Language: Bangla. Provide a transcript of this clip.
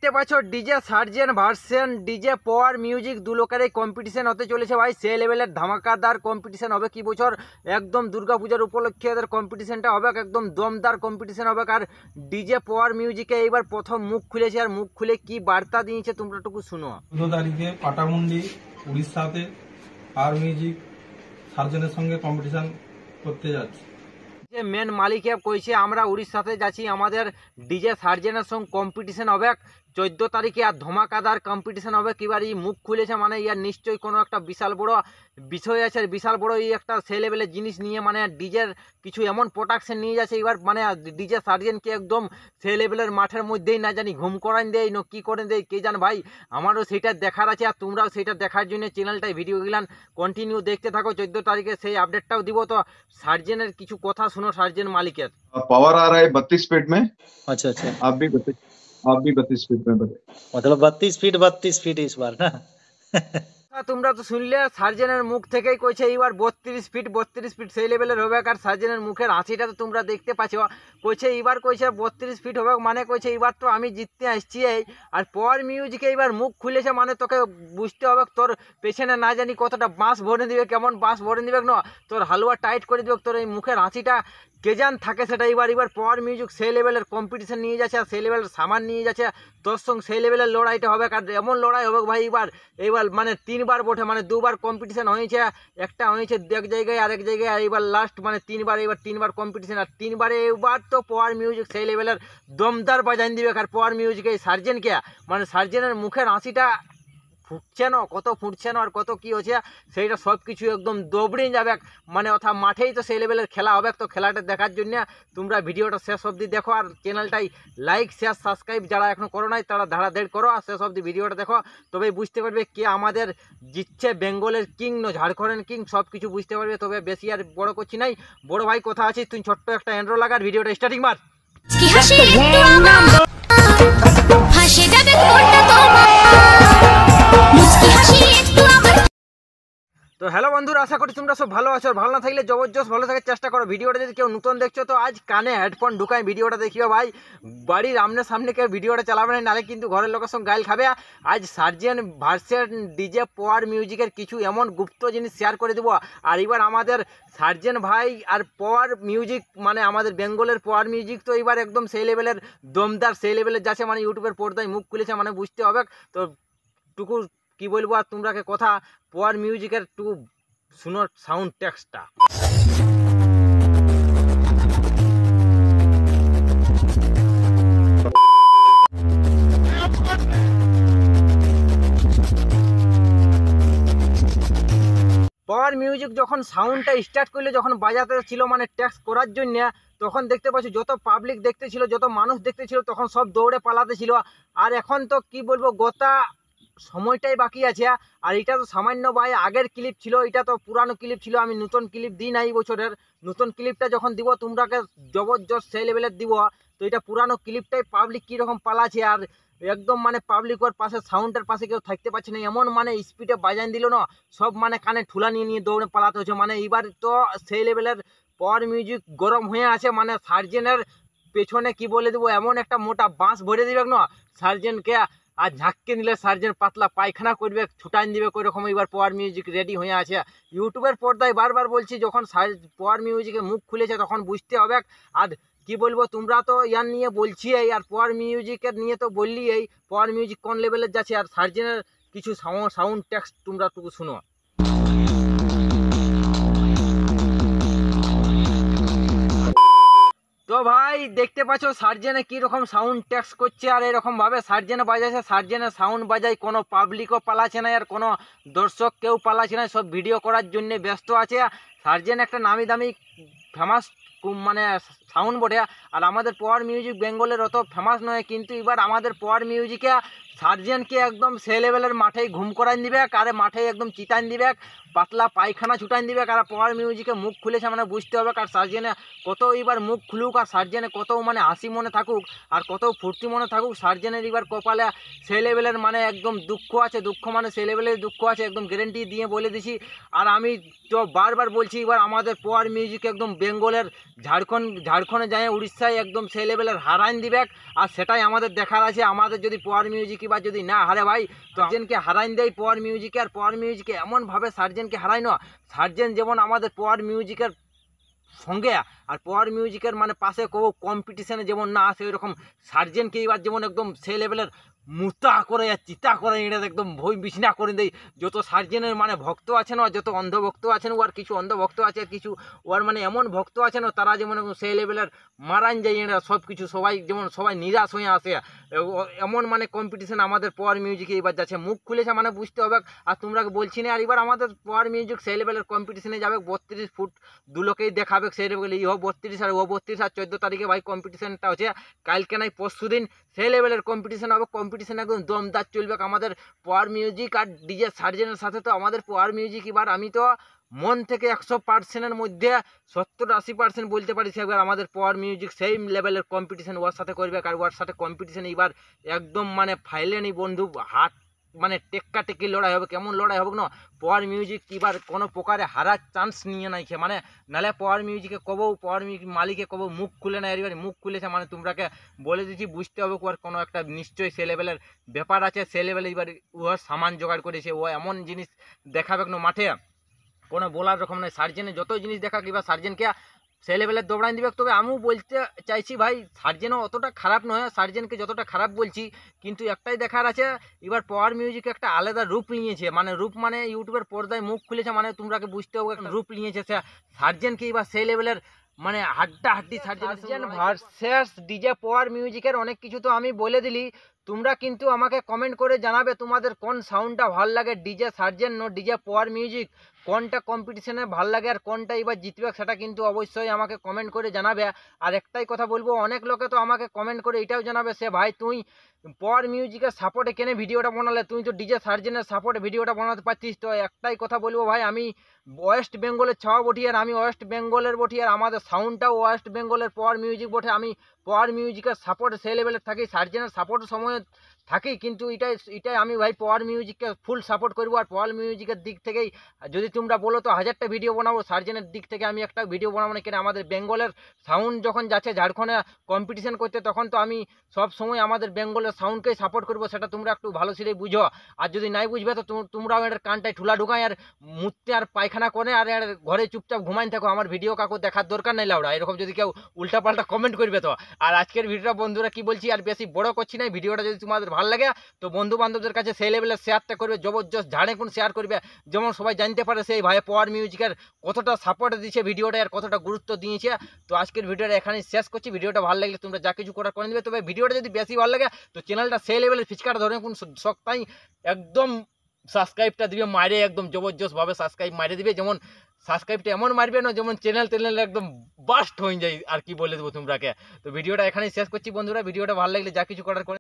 দেখতে পাচ্ছ DJ Sarzen versus DJ Power Music দু লোকেরই কম্পিটিশন হতে চলেছে ভাই। সে লেভেলের ধামাকাদার কম্পিটিশন হবে কি বছর একদম দুর্গাপূজার উপলক্ষে এদের কম্পিটিশনটা হবে, একদম দমদার কম্পিটিশন হবে। আর ডিজে পাওয়ার মিউজিকে এইবার প্রথম মুখ খুলেছে, আর মুখ খুলে কি বার্তা দিয়েছে তোমরা টুকু শুনো। 14 তারিখে পাটামুন্ডি উড়িষ্যাতে পাওয়ার মিউজিক সার্জেনের সঙ্গে কম্পিটিশন করতে যাচ্ছে। যে মেন মালিকে কইছে আমরা উড়িষ্যাতে যাচ্ছি, আমাদের ডিজে সার্জেনের সঙ্গে কম্পিটিশন হবে 14 তারিখে, আর ধমাকাদার কম্পিটিশন হবে। কিবার এই মুখ খুলেছে মানে ইয়ার নিশ্চয়ই কোনো একটা বিশাল বড় বিষয় আছে, বিশাল বড় এই একটা সে লেভেলের জিনিস নিয়ে মানে ডিজের কিছু এমন প্রোডাকশন নিয়ে যাচ্ছে এবার, মানে ডিজে সার্জেনকে একদম সে লেভেলের মাঠের মধ্যেই না জানি ঘুম করান দেয় না কি করেন দেয় কে জান ভাই। আমারও সেটা দেখার আছে, আর তোমরাও সেটা দেখার জন্য চ্যানেলটায় ভিডিওগুলান কন্টিনিউ দেখতে থাকো। 14 তারিখে সেই আপডেটটাও দিব। তো সার্জেনের কিছু কথা শুনো সার্জেন মালিকের। पावर आ रहा है 32 स्पीड में। अच्छा अच्छा, आप भी 32 स्पीड में बने। मतलब 32 फीट इस बार ना। তোমরা তো শুনলে সার্জেনের মুখ থেকেই কইছে এইবার 32 ফিট সেই লেভেলের হবে। আর সার্জেনের মুখের হাসিটা তো তোমরা দেখতে পাচ্ছ, কইছে এইবার কইছে 32 ফিট হবে, মানে কইছে এইবার তো আমি জিততে আসছি। আর পাওয়ার মিউজিকে এইবার মুখ খুলেছে মানে তোকে বুঝতে হবে তোর পেছনে না জানি কতটা বাঁশ ভরে দিবে, কেমন বাঁশ ভরে দিবে না, তোর হালুয়া টাইট করে দিবে। তোর এই মুখের হাসিটা কে জান থাকে সেটা এবার পাওয়ার মিউজিক সেই লেভেলের কম্পিটিশন নিয়ে যাচ্ছে, আর সেই লেভেলের সামান নিয়ে যাচ্ছে তোর সঙ্গে সেই লেভেলের লড়াইটা হবে। আর এমন লড়াই হবে ভাই এইবার মানে 3বার বটে, মানে 2বার কম্পিটিশন হয়েছে, একটা হয়েছে এক জায়গায় আরেক জায়গায়, আর এইবার লাস্ট মানে 3বার কম্পিটিশন, আর 3বারে এবার তো পাওয়ার মিউজিক সেই লেভেলের দমদার বাজান দিবে। আর পাওয়ার মিউজিক এই সার্জেনকে মানে সার্জেনের মুখের হাসিটা ফুটছে না, কত ফুটছে না আর কত কি হচ্ছে সেইটা সব কিছু একদম দৌড়িয়ে যাবে, মানে অর্থাৎ মাঠেই তো সেই লেভেলের খেলা হবে। তো খেলাটা দেখার জন্য তোমরা ভিডিওটা শেষ অবধি দেখো, আর চ্যানেলটাই লাইক শেয়ার সাবস্ক্রাইব যারা এখনো করো নাই তারা ধাড়াধাড়ি করো, আর শেষ অবধি ভিডিওটা দেখো, তবেই বুঝতে পারবে কে আমাদের জিতছে, বেঙ্গলের কিং না ঝাড়খণ্ডের কিং, সব কিছু বুঝতে পারবে। তবে বেশি আর বড় করছি নাই, বড় ভাই কথা আছে, তুই ছোট্ট একটা এন্ড্রো লাগার ভিডিওটা স্টার্টিং মার। তো হ্যালো বন্ধুরা, আশা করি তোমরা সব ভালো আছো। আর ভালো না থাকলে জবরদস্ত ভালো থাকার চেষ্টা করো। ভিডিওটা যদি কেউ নতুন দেখছো তো আজ কানে হেডফোন ঢুকাই ভিডিওটা দেখিও ভাই, বাড়ির সামনে কেউ ভিডিওটা চালাবে না, নাহলে কিন্তু ঘরের লোকের সঙ্গে গাইল খাবে। আজ সার্জেন ভার্সেন ডিজে পাওয়ার মিউজিকের কিছু এমন গুপ্ত জিনিস শেয়ার করে দেবো। আর এবার আমাদের সার্জেন ভাই আর পাওয়ার মিউজিক মানে আমাদের বেঙ্গলের পাওয়ার মিউজিক তো এবার একদম সেই লেভেলের দমদার সেই লেভেলের যাচ্ছে, মানে ইউটিউবের পর্দায় মুখ খুলেছে, মানে বুঝতে হবে। তো টুকু কি বলবো আর তোমরাকে কথা, পাওয়ার মিউজিকের টুকু শুনো সাউন্ড টেক্সটটা। পাওয়ার মিউজিক যখন সাউন্ডটা স্টার্ট করলে, যখন বাজাতে ছিল মানে ট্যাক্স করার জন্য, তখন দেখতে পাচ্ছি যত পাবলিক দেখতে ছিল, যত মানুষ দেখতে ছিল, তখন সব দৌড়ে পালাতে ছিল। আর এখন তো কি বলবো, গোটা সময়টাই বাকি আছে। আর এটা তো সামান্য ভাই আগের ক্লিপ ছিল, এটা তো পুরানো ক্লিপ ছিল, আমি নতুন ক্লিপ দিই নাই বছরের। নতুন ক্লিপটা যখন দিব তোমরাকে জবরদস্ত সেই লেভেলের দিব। তো এটা পুরানো ক্লিপটাই পাবলিক কীরকম পালাছে, আর একদম মানে পাবলিকের পাশে সাউন্ডের পাশে কেউ থাকতে পারছে না, এমন মানে স্পিডে বাজান দিল না, সব মানে কানে ঠুলা নিয়ে নিয়ে দৌড়ে পালাতে হচ্ছে। মানে এবার তো সেই লেভেলের পাওয়ার মিউজিক গরম হয়ে আছে, মানে সার্জেনের পেছনে কি বলে দেবো, এমন একটা মোটা বাঁশ ভরে দিবে না সার্জেনকে, আর ঝাঁককে নিলে সার্জেন পাতলা পায়খানা করবে, ছুটান দিবে ওই রকম। এবার পাওয়ার মিউজিক রেডি হয়ে আছে ইউটিউবের পর্দায়। বারবার বলছি যখন পাওয়ার মিউজিকে মুখ খুলেছে তখন বুঝতে হবে। আর কি বলবো, তোমরা তো ইয়ার নিয়ে বলছি, আর পাওয়ার মিউজিকের নিয়ে তো বললি এই পাওয়ার মিউজিক কোন লেভেলের যাচ্ছে। আর সার্জেনের কিছু সাউন্ড টেক্সট তোমরা টুকু শুনো। তো ভাই দেখতে পাচ্ছ সার্জেনে কীরকম সাউন্ড ট্যাক্স করছে, আর এরকমভাবে সার্জেনে বাজাচ্ছে। সার্জেনের সাউন্ড বাজায়, কোনো পাবলিকও পালাচ্ছে না, আর কোনো দর্শক কেউ পালাচ্ছে না, সব ভিডিও করার জন্য ব্যস্ত আছে। সার্জেন একটা নামি দামি ফেমাস মানে সাউন্ড বটে। আর আমাদের পাওয়ার মিউজিক বেঙ্গলের অত ফেমাস নয়, কিন্তু এবার আমাদের পাওয়ার মিউজিকে সার্জেনকে একদম সে লেভেলের মাঠেই ঘুম করান দিবে, কারে মাঠেই একদম চিতান দিবে, পাতলা পায়খানা ছুটাই দিবে। আর পাওয়ার মিউজিকে মুখ খুলেছে মানে বুঝতে হবে। আর সার্জেনে কত এবার মুখ খুলুক, আর সার্জেনে কত মানে হাসি মনে থাকুক, আর কত ফুর্তি মনে থাকুক, সার্জেনের এবার কপালে সেই লেভেলের মানে একদম দুঃখ আছে। দুঃখ মানে সেই লেভেলের দুঃখ আছে, একদম গ্যারেন্টি দিয়ে বলে দিছি। আর আমি তো বারবার বলছি, এবার আমাদের পাওয়ার মিউজিক একদম বেঙ্গলের ঝাড়খণ্ডে যায় উড়িষ্যায় একদম সেই লেভেলের হারাইন দিবে। আর সেটাই আমাদের দেখার আছে। আমাদের যদি পাওয়ার মিউজিক এবার যদি না হারে ভাই, তো সার্জেনকে হারাইন দেয় পাওয়ার মিউজিকে। আর পাওয়ার মিউজিকে এমনভাবে সার্জেনকে হারায় না, সার্জেন যেমন আমাদের পাওয়ার মিউজিকের সঙ্গে আর পাওয়ার মিউজিকের মানে পাশে কোনো কম্পিটিশনে যেমন না আসে, ওই রকম সার্জেনকে এবার যেমন একদম সেই লেভেলের মুতা করে আর চিতা করে এটা একদম ভয় বিছনা করে দেয়। যত সার্জেনের মানে ভক্ত আছে না, যত অন্ধভক্ত আছেন, ওর কিছু অন্ধভক্ত আছে, আর কিছু ওর মানে এমন ভক্ত আছে না, তারা যেমন সেই লেভেলের মারান যায় এরা সব কিছু, সবাই যেমন সবাই নিরাশ হয়ে আসে। এমন মানে কম্পিটিশন আমাদের পাওয়ার মিউজিকে এবার যাচ্ছে। মুখ খুলেছে মানে বুঝতে হবে। আর তোমরা বলছি না, আর এবার আমাদের পাওয়ার মিউজিক সেই লেভেলের কম্পিটিশনে যাবে। 32 ফুট দু লোকেই দেখাবে সেই লেভেলে, ইহ 32 আর ও 32। আর 14 তারিখে ভাই কম্পিটিশনটা হচ্ছে, কালকে নাই পরশু দিন সেই লেভেলের কম্পিটিশন হবে। কম্পিটিশন একদম দমদার চলবে আমাদের পাওয়ার মিউজিক আর ডিজে সার্জেনের সাথে। তো আমাদের পাওয়ার মিউজিক এবার আমি তো মন থেকে 100%-এর মধ্যে 70-80% বলতে পারি, সেবার আমাদের পাওয়ার মিউজিক সেই লেভেলের কম্পিটিশন ওর সাথে করবে। আর ওর সাথে কম্পিটিশন এবার একদম মানে ফাইলেনি বন্ধু, হাত মানে টেক্কা টেক্কি লড়াই হবে। কেমন লড়াই হবে না, পাওয়ার মিউজিক এবার কোনো প্রকারে হারার চান্স নিয়ে নাই মানে, নাহলে পাওয়ার মিউজিকে কব, পাওয়ার মিউজিক মালিকে কব মুখ খুলে না। এবার মুখ খুলেছে মানে তোমরাকে বলে দিচ্ছি, বুঝতে হবে ওর কোনো একটা নিশ্চয়ই সে লেভেলের ব্যাপার আছে। সে লেভেলে এবার ওর সামান জোগাড় করেছে, ও এমন জিনিস দেখাবে না মাঠে কোনো বলার রকম নয়। সার্জেনে যত জিনিস দেখা কিংবা সার্জেনকে সেই লেভেলের দৌড়ান দিবে। তবে আমিও বলতে চাইছি ভাই, সার্জেনও অতটা খারাপ নয়, সার্জেনকে যতটা খারাপ বলছি, কিন্তু একটাই দেখার আছে, এবার পাওয়ার মিউজিক একটা আলাদা রূপ নিয়েছে। মানে রূপ মানে ইউটিউবের পর্দায় মুখ খুলেছে মানে তোমরাকে বুঝতে হবে একটা রূপ নিয়েছে সে সার্জেনকে এবার সেই লেভেলের মানে হাড্ডাহাড্ডি সার্জেন ভার্সেস ডিজে পাওয়ার মিউজিকের অনেক কিছু তো আমি বলে দিলি। তোমরা কিন্তু আমাকে কমেন্ট করে জানাবে তোমাদের কোন সাউন্ডটা ভাল লাগে, DJ Sarzen no DJ Power Music, কোনটা কম্পিটিশনে ভাল লাগে আর কোনটা এবার জিতবে, সেটা কিন্তু অবশ্যই আমাকে কমেন্ট করে জানাবে। আর একটাই কথা বলবো, অনেক লোকে তো আমাকে কমেন্ট করে এটাও জানাবে, সে ভাই তুই পাওয়ার মিউজিকের সাপোর্টে কেন ভিডিওটা বানালে, তুই তো ডিজে সার্জেনের সাপোর্টে ভিডিওটা বানাতে পারছিস। তো একটাই কথা বলবো ভাই, আমি ওয়েস্ট বেঙ্গলের ছাওয়া বটি, আর আমি ওয়েস্ট বেঙ্গলের বটি, আর আমাদের সাউন্ডটাও ওয়েস্ট বেঙ্গলের পাওয়ার মিউজিক বটে। আমি পাওয়ার মিউজিকের সাপোর্ট সেই লেভেলের থাকি, সার্জেনের সাপোর্টের সময় থাকি, কিন্তু এটাই আমি ভাই পাওয়ার মিউজিককে ফুল সাপোর্ট করবো। আর পাওয়ার মিউজিকের দিক থেকেই যদি তোমরা বলো তো 1000টা ভিডিও বানাবো, সার্জেনের দিক থেকে আমি একটা ভিডিও বানাবো না কেন। আমাদের বেঙ্গলের সাউন্ড যখন যাচ্ছে ঝাড়খণ্ডে কম্পিটিশন করতে, তখন তো আমি সব সময় আমাদের বেঙ্গলের সাউন্ডকেই সাপোর্ট করবো, সেটা তোমরা একটু ভালো সিরে বুঝো। আর যদি নাই বুঝবে তো তোমরাও এর কানটায় ঠুলা ঢুকায় আর মুততে আর পায়খানা করে আর ঘরে চুপচাপ ঘুমাইন থাকো, আমার ভিডিও কাকু দেখার দরকার নাই লাউডা। এরকম যদি কেউ উল্টাপাল্টা কমেন্ট করবে তো। আর আজকের ভিডিওটা বন্ধুরা কি বলছি, আর বেশি বড় করছি না, ভিডিওটা যদি তোমাদের ভালো লাগে তো বন্ধু বান্ধবদের কাছে সেই লেভেলের শেয়ারটা করবে, জবরদস্ত ঝাড়ে কোন শেয়ার করবে, যেমন সবাই জানতে পারে সেই ভাই পাওয়ার মিউজিকের কতটা সাপোর্ট দিয়েছে ভিডিওটা আর কতটা গুরুত্ব দিয়েছে। তো আজকের ভিডিওটা এখানেই শেষ করছি। ভিডিওটা ভালো লাগলে তোমরা যা কিছু করার করে নেবে। তবে ভিডিওটা যদি বেশি ভালো লাগে তো চ্যানেলটা সেই লেভেলের ফিচকাটা ধরে কোন শক্তাই একদম সাবস্ক্রাইবটা দিবে মারে, একদম জবরদস্তভাবে সাবস্ক্রাইব মারে দিবে, যেমন সাবস্ক্রাইবটা এমন মারবে না যেমন চ্যানেল একদম বাস্ট হয়ে যায়। আর কি বলে দেবো তোমরাকে। তো ভিডিওটা এখানেই শেষ করছি বন্ধুরা। ভিডিওটা ভালো লাগলে যা কিছু করার করে